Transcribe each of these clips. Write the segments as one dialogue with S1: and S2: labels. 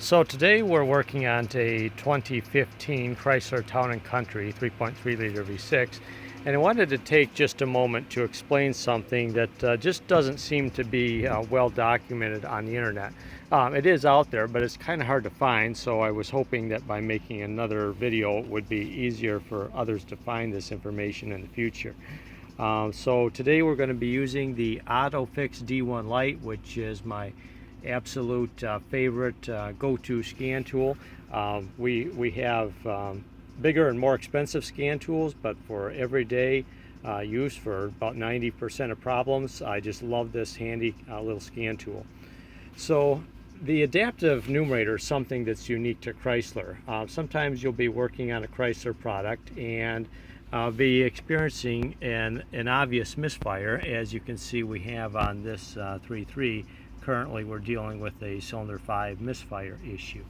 S1: So today we're working on a 2015 Chrysler Town & Country 3.3 liter V6, and I wanted to take just a moment to explain something that just doesn't seem to be well documented on the internet. It is out there, but it's kind of hard to find, so I was hoping that by making another video it would be easier for others to find this information in the future. So today we're going to be using the AutoFix D1 Lite, which is my absolute favorite go-to scan tool. We have bigger and more expensive scan tools, but for everyday use for about 90% of problems, I just love this handy little scan tool. So the adaptive numerator is something that's unique to Chrysler. Sometimes you'll be working on a Chrysler product and be experiencing an obvious misfire, as you can see we have on this 3.3. Currently we're dealing with a cylinder 5 misfire issue.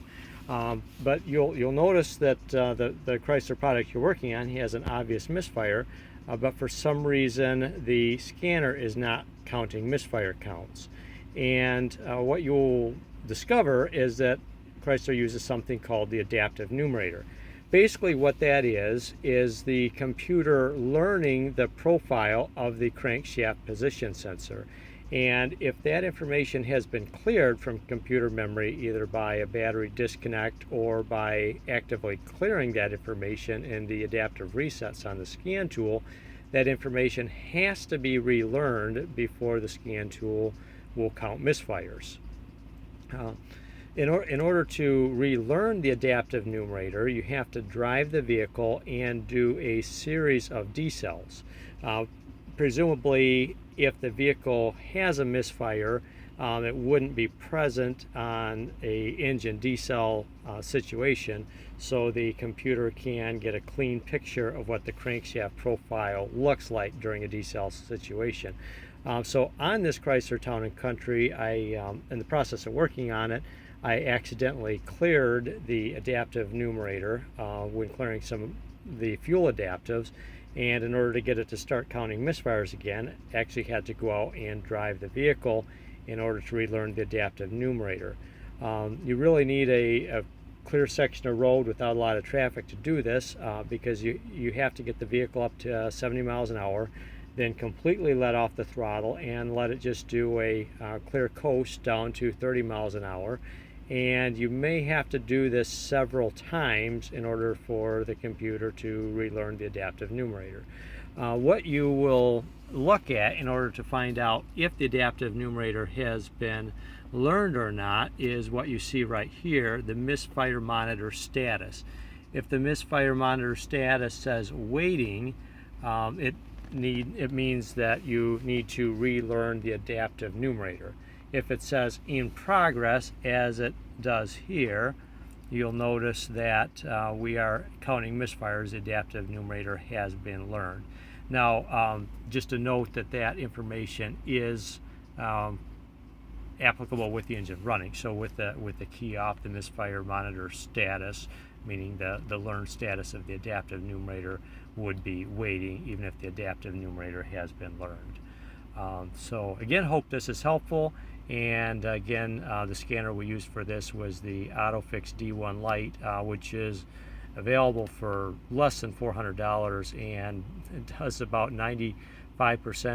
S1: But you'll notice that the Chrysler product you're working on has an obvious misfire, but for some reason the scanner is not counting misfire counts. And what you'll discover is that Chrysler uses something called the adaptive numerator. Basically what that is the computer learning the profile of the crankshaft position sensor. And if that information has been cleared from computer memory, either by a battery disconnect or by actively clearing that information in the adaptive resets on the scan tool, that information has to be relearned before the scan tool will count misfires. In order to relearn the adaptive numerator, you have to drive the vehicle and do a series of decels. Presumably, if the vehicle has a misfire, it wouldn't be present on a engine decel situation, so the computer can get a clean picture of what the crankshaft profile looks like during a decel situation. So on this Chrysler Town & Country, in the process of working on it, I accidentally cleared the adaptive numerator when clearing some of the fuel adaptives. And in order to get it to start counting misfires again, actually had to go out and drive the vehicle in order to relearn the adaptive numerator. You really need a clear section of road without a lot of traffic to do this, because you have to get the vehicle up to 70 miles an hour, then completely let off the throttle and let it just do a clear coast down to 30 miles an hour. And you may have to do this several times in order for the computer to relearn the adaptive numerator. What you will look at in order to find out if the adaptive numerator has been learned or not is what you see right here, the misfire monitor status. If the misfire monitor status says waiting, it means that you need to relearn the adaptive numerator. If it says in progress, as it does here, you'll notice that we are counting misfires. The adaptive numerator has been learned. Now, just a note that information is applicable with the engine running. So with the key off, the misfire monitor status, meaning the learned status of the adaptive numerator, would be waiting, even if the adaptive numerator has been learned. So again, hope this is helpful. And again, the scanner we used for this was the AutoFix D1 Lite, which is available for less than $400, and it does about 95%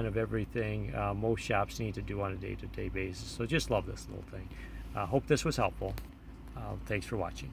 S1: of everything most shops need to do on a day-to-day basis. So just love this little thing. Hope this was helpful. Thanks for watching.